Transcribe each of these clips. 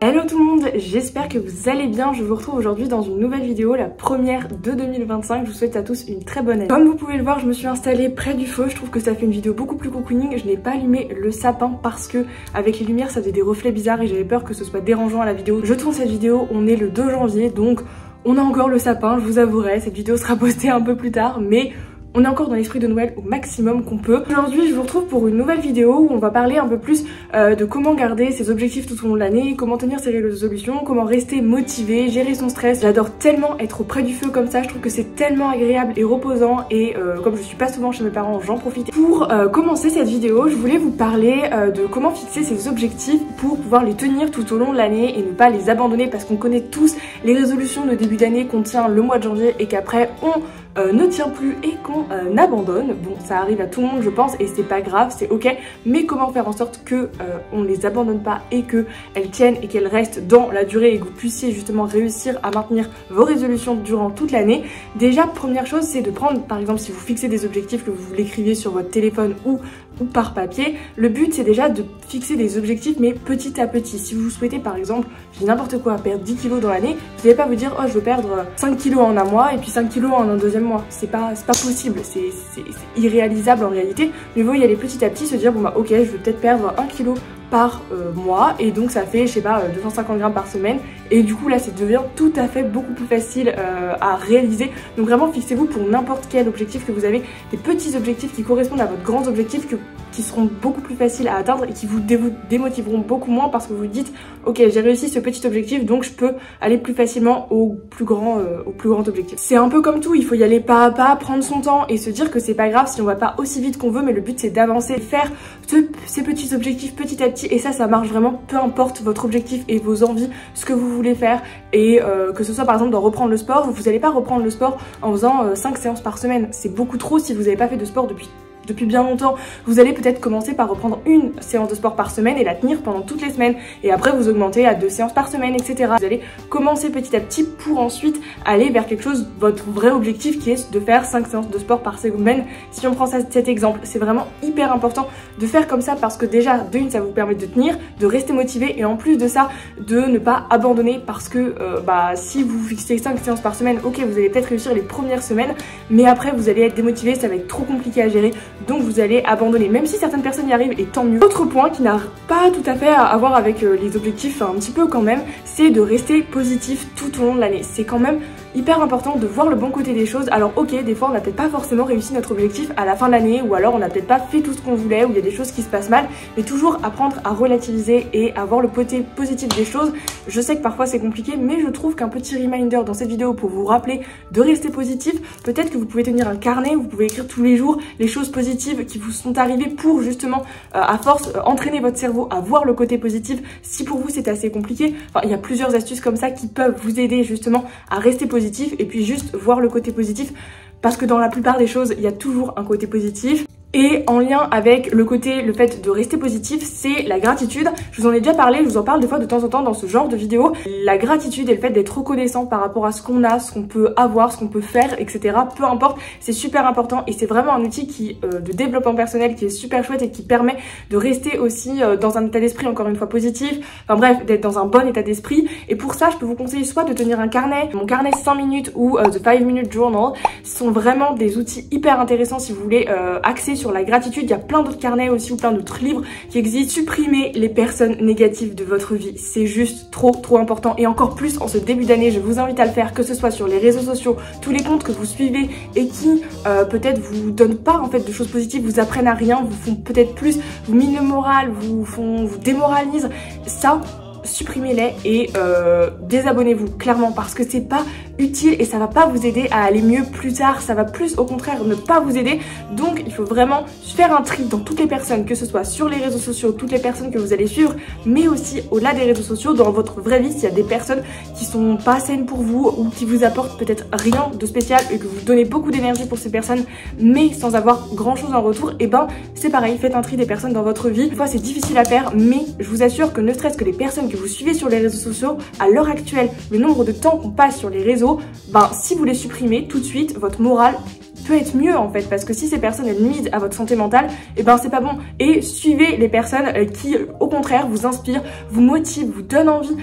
Hello tout le monde, j'espère que vous allez bien. Je vous retrouve aujourd'hui dans une nouvelle vidéo, la première de 2025. Je vous souhaite à tous une très bonne année. Comme vous pouvez le voir, je me suis installée près du feu. Je trouve que ça fait une vidéo beaucoup plus cocooning. Je n'ai pas allumé le sapin parce que avec les lumières ça faisait des reflets bizarres et j'avais peur que ce soit dérangeant à la vidéo. Je tourne cette vidéo, on est le 2 janvier donc on a encore le sapin, je vous avouerai. Cette vidéo sera postée un peu plus tard mais on est encore dans l'esprit de Noël au maximum qu'on peut. Aujourd'hui, je vous retrouve pour une nouvelle vidéo où on va parler un peu plus de comment garder ses objectifs tout au long de l'année, comment tenir ses résolutions, comment rester motivé, gérer son stress. J'adore tellement être auprès du feu comme ça, je trouve que c'est tellement agréable et reposant et comme je suis pas souvent chez mes parents, j'en profite. Pour commencer cette vidéo, je voulais vous parler de comment fixer ses objectifs pour pouvoir les tenir tout au long de l'année et ne pas les abandonner parce qu'on connaît tous les résolutions de début d'année qu'on tient le mois de janvier et qu'après on ne tient plus et qu'on abandonne. Bon, ça arrive à tout le monde je pense et c'est pas grave, c'est ok, mais comment faire en sorte que on les abandonne pas et que elles tiennent et qu'elles restent dans la durée et que vous puissiez justement réussir à maintenir vos résolutions durant toute l'année. Déjà, première chose, c'est de prendre, par exemple, si vous fixez des objectifs, que vous l'écriviez sur votre téléphone ou par papier, le but c'est déjà de fixer des objectifs mais petit à petit. Si vous souhaitez par exemple, je dis n'importe quoi, perdre 10 kilos dans l'année, vous n'allez pas vous dire oh je veux perdre 5 kilos en un mois et puis 5 kilos en un deuxième mois. C'est pas possible, c'est irréalisable en réalité. Mais vous y aller petit à petit, se dire bon bah ok, je veux peut-être perdre 1 kilo par mois et donc ça fait je sais pas 250 grammes par semaine et du coup là ça devient tout à fait beaucoup plus facile à réaliser. Donc vraiment fixez-vous pour n'importe quel objectif que vous avez des petits objectifs qui correspondent à votre grand objectif qui seront beaucoup plus faciles à atteindre et qui vous démotiveront beaucoup moins parce que vous dites ok j'ai réussi ce petit objectif donc je peux aller plus facilement au plus grand objectif. C'est un peu comme tout, il faut y aller pas à pas, prendre son temps et se dire que c'est pas grave si on va pas aussi vite qu'on veut, mais le but c'est d'avancer, faire ces petits objectifs petit à petit et ça marche vraiment peu importe votre objectif et vos envies, ce que vous voulez faire et que ce soit par exemple d'en reprendre le sport, vous n'allez pas reprendre le sport en faisant 5 séances par semaine, c'est beaucoup trop si vous n'avez pas fait de sport depuis bien longtemps. Vous allez peut-être commencer par reprendre une séance de sport par semaine et la tenir pendant toutes les semaines et après vous augmentez à 2 séances par semaine, etc. Vous allez commencer petit à petit pour ensuite aller vers quelque chose, votre vrai objectif qui est de faire 5 séances de sport par semaine. Si on prend cet exemple, c'est vraiment hyper important de faire comme ça parce que déjà d'une ça vous permet de tenir, de rester motivé et en plus de ça de ne pas abandonner parce que si vous fixez 5 séances par semaine, ok vous allez peut-être réussir les premières semaines mais après vous allez être démotivé, ça va être trop compliqué à gérer. Donc vous allez abandonner, même si certaines personnes y arrivent et tant mieux. Autre point qui n'a pas tout à fait à voir avec les objectifs, un petit peu quand même, c'est de rester positif tout au long de l'année. C'est quand même hyper important de voir le bon côté des choses. Alors ok, des fois on n'a peut-être pas forcément réussi notre objectif à la fin de l'année ou alors on n'a peut-être pas fait tout ce qu'on voulait ou il y a des choses qui se passent mal, mais toujours apprendre à relativiser et à voir le côté positif des choses. Je sais que parfois c'est compliqué mais je trouve qu'un petit reminder dans cette vidéo pour vous rappeler de rester positif, peut-être que vous pouvez tenir un carnet, vous pouvez écrire tous les jours les choses positives qui vous sont arrivées pour justement à force entraîner votre cerveau à voir le côté positif. Si pour vous c'est assez compliqué, enfin, il y a plusieurs astuces comme ça qui peuvent vous aider justement à rester positif et puis juste voir le côté positif parce que dans la plupart des choses il y a toujours un côté positif. Et en lien avec le fait de rester positif, c'est la gratitude. Je vous en ai déjà parlé, je vous en parle des fois de temps en temps dans ce genre de vidéo. La gratitude et le fait d'être reconnaissant par rapport à ce qu'on a, ce qu'on peut avoir, ce qu'on peut faire, etc. Peu importe, c'est super important et c'est vraiment un outil de développement personnel qui est super chouette et qui permet de rester aussi dans un état d'esprit encore une fois positif. Enfin bref, d'être dans un bon état d'esprit. Et pour ça, je peux vous conseiller soit de tenir un carnet, mon carnet 5 minutes ou The 5 Minute Journal. Ce sont vraiment des outils hyper intéressants si vous voulez axer sur la gratitude. Il y a plein d'autres carnets aussi ou plein d'autres livres qui existent. Supprimez les personnes négatives de votre vie, c'est juste trop important et encore plus en ce début d'année. Je vous invite à le faire, que ce soit sur les réseaux sociaux, tous les comptes que vous suivez et qui peut-être vous donnent pas en fait de choses positives, vous apprennent à rien, vous font peut-être plus, vous minent le moral, vous démoralisent. Ça, supprimez-les et désabonnez-vous clairement parce que c'est pas utile et ça va pas vous aider à aller mieux plus tard, ça va plus au contraire ne pas vous aider. Donc il faut vraiment faire un tri dans toutes les personnes, que ce soit sur les réseaux sociaux, toutes les personnes que vous allez suivre, mais aussi au-delà des réseaux sociaux, dans votre vraie vie, s'il y a des personnes qui sont pas saines pour vous ou qui vous apportent peut-être rien de spécial et que vous donnez beaucoup d'énergie pour ces personnes mais sans avoir grand chose en retour, et ben c'est pareil, faites un tri des personnes dans votre vie. Des fois c'est difficile à faire mais je vous assure que ne serait-ce que les personnes que vous suivez sur les réseaux sociaux, à l'heure actuelle, le nombre de temps qu'on passe sur les réseaux, ben si vous les supprimez tout de suite, votre morale peut être mieux en fait, parce que si ces personnes elles nuisent à votre santé mentale, et ben c'est pas bon. Et suivez les personnes qui au contraire vous inspirent, vous motivent, vous donnent envie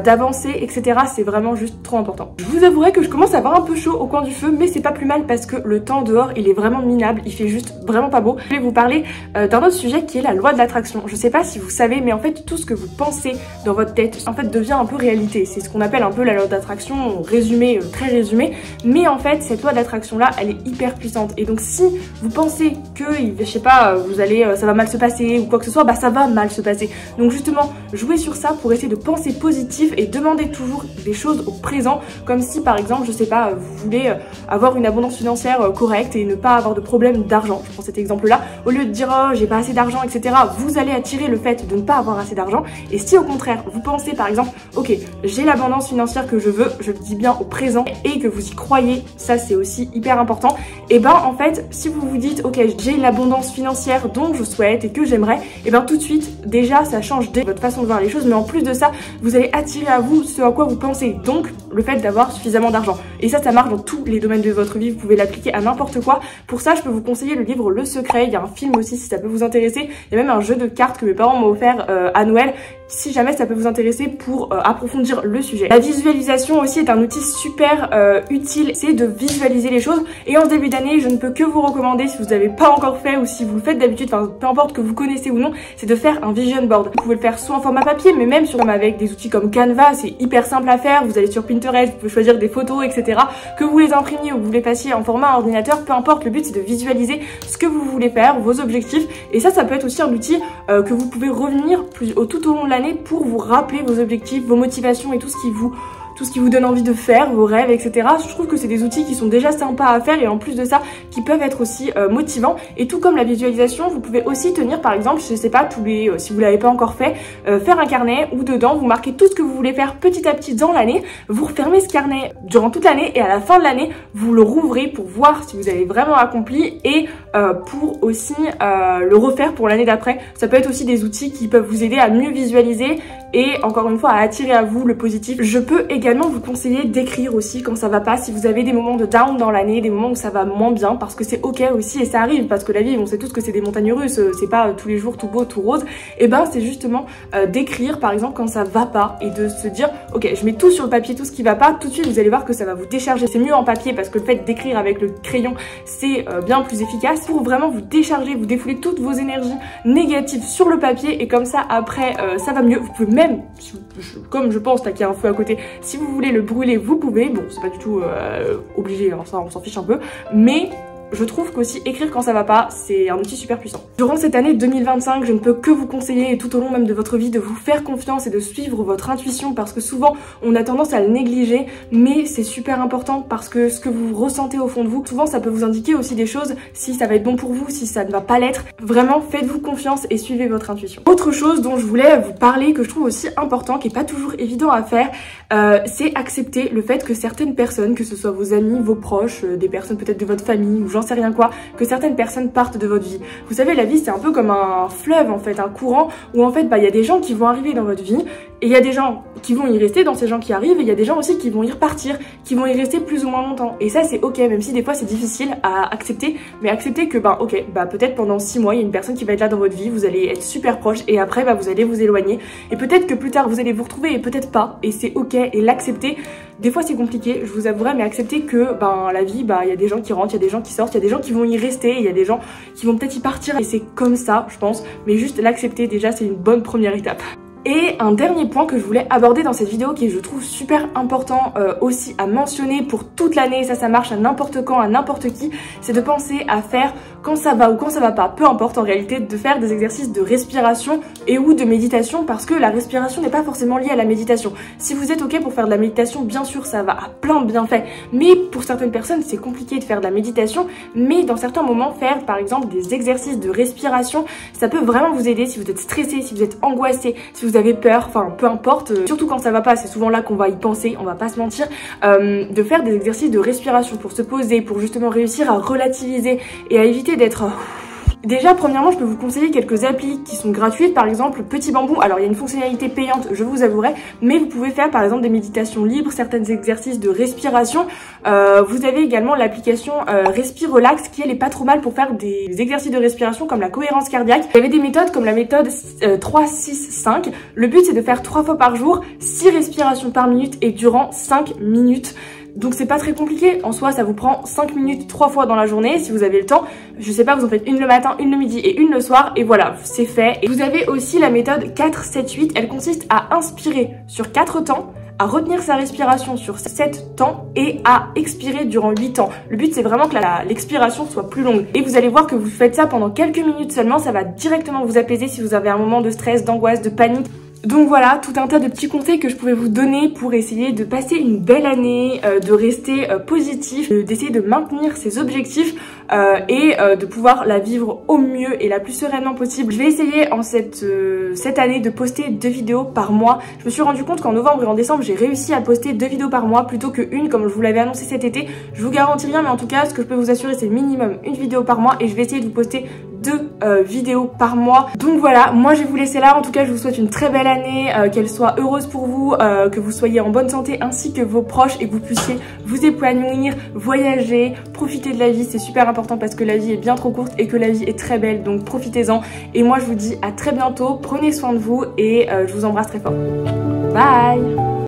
d'avancer, etc. C'est vraiment juste trop important. Je vous avouerai que je commence à avoir un peu chaud au coin du feu, mais c'est pas plus mal parce que le temps dehors il est vraiment minable, il fait juste vraiment pas beau. Je vais vous parler d'un autre sujet qui est la loi de l'attraction. Je sais pas si vous savez, mais en fait tout ce que vous pensez dans votre tête en fait devient un peu réalité. C'est ce qu'on appelle un peu la loi d'attraction, résumé, très résumé, mais en fait cette loi d'attraction là elle est hyper puissante. Et donc si vous pensez que, je sais pas, vous allez, ça va mal se passer ou quoi que ce soit, bah ça va mal se passer. Donc justement, jouez sur ça pour essayer de penser positif et demander toujours des choses au présent, comme si par exemple, je sais pas, vous voulez avoir une abondance financière correcte et ne pas avoir de problème d'argent. Je prends cet exemple là, au lieu de dire oh j'ai pas assez d'argent, etc., vous allez attirer le fait de ne pas avoir assez d'argent. Et si au contraire vous pensez par exemple ok j'ai l'abondance financière que je veux, je le dis bien au présent, et que vous y croyez, ça c'est aussi hyper important, et ben en fait si vous vous dites ok j'ai l'abondance financière dont je souhaite et que j'aimerais, et ben tout de suite déjà ça change votre façon de voir les choses, mais en plus de ça vous allez attirer à vous ce à quoi vous pensez, donc le fait d'avoir suffisamment d'argent. Et ça marche dans tous les domaines de votre vie, vous pouvez l'appliquer à n'importe quoi. Pour ça je peux vous conseiller le livre Le Secret, il y a un film aussi si ça peut vous intéresser, il y a même un jeu de cartes que mes parents m'ont offert à Noël, si jamais ça peut vous intéresser pour approfondir le sujet. La visualisation aussi est un outil super utile, c'est de visualiser les choses, et en début d'année je ne peux que vous recommander, si vous n'avez pas encore fait ou si vous le faites d'habitude, enfin peu importe que vous connaissez ou non, c'est de faire un vision board. Vous pouvez le faire soit en format papier, mais même avec des outils comme Canva, c'est hyper simple à faire. Vous allez sur Pinterest, vous pouvez choisir des photos, etc. Que vous les imprimiez ou que vous les fassiez en format ordinateur, peu importe, le but c'est de visualiser ce que vous voulez faire, vos objectifs, et ça peut être aussi un outil que vous pouvez revenir tout au long de l'année pour vous rappeler vos objectifs, vos motivations et tout ce qui vous donne envie de faire, vos rêves, etc. Je trouve que c'est des outils qui sont déjà sympas à faire et en plus de ça, qui peuvent être aussi motivants. Et tout comme la visualisation, vous pouvez aussi tenir par exemple, je sais pas, si vous l'avez pas encore fait, faire un carnet où dedans vous marquez tout ce que vous voulez faire petit à petit dans l'année. Vous refermez ce carnet durant toute l'année et à la fin de l'année, vous le rouvrez pour voir si vous avez vraiment accompli et pour aussi le refaire pour l'année d'après. Ça peut être aussi des outils qui peuvent vous aider à mieux visualiser et encore une fois à attirer à vous le positif. Je peux également vous conseiller d'écrire aussi quand ça va pas, si vous avez des moments de down dans l'année, des moments où ça va moins bien, parce que c'est ok aussi et ça arrive, parce que la vie on sait tous que c'est des montagnes russes, c'est pas tous les jours tout beau tout rose, et ben c'est justement d'écrire par exemple quand ça va pas et de se dire ok je mets tout sur le papier, tout ce qui va pas, tout de suite vous allez voir que ça va vous décharger. C'est mieux en papier parce que le fait d'écrire avec le crayon c'est bien plus efficace pour vraiment vous décharger, vous défouler toutes vos énergies négatives sur le papier, et comme ça après ça va mieux. Vous pouvez même, comme je pense qu'il y a un feu à côté, si vous voulez le brûler vous pouvez, bon c'est pas du tout obligé, hein, ça on s'en fiche un peu, mais je trouve qu'aussi écrire quand ça va pas, c'est un outil super puissant. Durant cette année 2025, je ne peux que vous conseiller, et tout au long même de votre vie, de vous faire confiance et de suivre votre intuition, parce que souvent on a tendance à le négliger, mais c'est super important parce que ce que vous ressentez au fond de vous, souvent ça peut vous indiquer aussi des choses, si ça va être bon pour vous, si ça ne va pas l'être. Vraiment faites-vous confiance et suivez votre intuition. Autre chose dont je voulais vous parler, que je trouve aussi important, qui est pas toujours évident à faire, c'est accepter le fait que certaines personnes, que ce soit vos amis, vos proches, des personnes peut-être de votre famille ou j'en sais rien quoi, que certaines personnes partent de votre vie. Vous savez, la vie c'est un peu comme un fleuve en fait, un courant où en fait il y a des gens qui vont arriver dans votre vie et il y a des gens qui vont y rester dans ces gens qui arrivent, et il y a des gens aussi qui vont y repartir, qui vont y rester plus ou moins longtemps. Et ça c'est ok, même si des fois c'est difficile à accepter, mais accepter que ok, peut-être pendant 6 mois il y a une personne qui va être là dans votre vie, vous allez être super proche et après vous allez vous éloigner, et peut-être que plus tard vous allez vous retrouver et peut-être pas, et c'est ok, et l'accepter. Des fois c'est compliqué, je vous avouerai, mais accepter que la vie, il y a des gens qui rentrent, il y a des gens qui sortent, il y a des gens qui vont y rester, il y a des gens qui vont peut-être y partir, et c'est comme ça je pense, mais juste l'accepter déjà c'est une bonne première étape. Et un dernier point que je voulais aborder dans cette vidéo, qui je trouve super important aussi à mentionner pour toute l'année, ça marche à n'importe quand, à n'importe qui, c'est de penser à faire quand ça va ou quand ça va pas, peu importe en réalité, de faire des exercices de respiration et ou de méditation, parce que la respiration n'est pas forcément liée à la méditation. Si vous êtes ok pour faire de la méditation, bien sûr ça va à plein de bienfaits, mais pour certaines personnes c'est compliqué de faire de la méditation, mais dans certains moments faire par exemple des exercices de respiration, ça peut vraiment vous aider si vous êtes stressé, si vous êtes angoissé, si vous avez peur, enfin peu importe, surtout quand ça va pas, c'est souvent là qu'on va y penser, on va pas se mentir, de faire des exercices de respiration pour se poser, pour justement réussir à relativiser et à éviter d'être Déjà, premièrement, je peux vous conseiller quelques applis qui sont gratuites, par exemple Petit Bambou. Alors, il y a une fonctionnalité payante, je vous avouerai, mais vous pouvez faire par exemple des méditations libres, certains exercices de respiration. Vous avez également l'application Respire Relax qui elle est pas trop mal pour faire des exercices de respiration comme la cohérence cardiaque. Il y avait des méthodes comme la méthode 3-6-5. Le but c'est de faire 3 fois par jour, 6 respirations par minute et durant 5 minutes. Donc c'est pas très compliqué, en soi ça vous prend 5 minutes 3 fois dans la journée si vous avez le temps. Je sais pas, vous en faites une le matin, une le midi et une le soir et voilà, c'est fait. Et vous avez aussi la méthode 4-7-8, elle consiste à inspirer sur 4 temps, à retenir sa respiration sur 7 temps et à expirer durant 8 temps. Le but c'est vraiment que l'expiration soit plus longue. Et vous allez voir que vous faites ça pendant quelques minutes seulement, ça va directement vous apaiser si vous avez un moment de stress, d'angoisse, de panique. Donc voilà, tout un tas de petits conseils que je pouvais vous donner pour essayer de passer une belle année, de rester positif, d'essayer de maintenir ses objectifs et de pouvoir la vivre au mieux et la plus sereinement possible. Je vais essayer en cette année de poster 2 vidéos par mois. Je me suis rendu compte qu'en novembre et en décembre, j'ai réussi à poster 2 vidéos par mois plutôt que une comme je vous l'avais annoncé cet été. Je vous garantis rien, mais en tout cas, ce que je peux vous assurer, c'est minimum une vidéo par mois et je vais essayer de vous poster 2 vidéos par mois. Donc voilà, moi je vais vous laisser là. En tout cas, je vous souhaite une très belle année, qu'elle soit heureuse pour vous, que vous soyez en bonne santé ainsi que vos proches et que vous puissiez vous épanouir, voyager, profiter de la vie. C'est super important parce que la vie est bien trop courte et que la vie est très belle, donc profitez-en. Et moi je vous dis à très bientôt, prenez soin de vous et je vous embrasse très fort. Bye!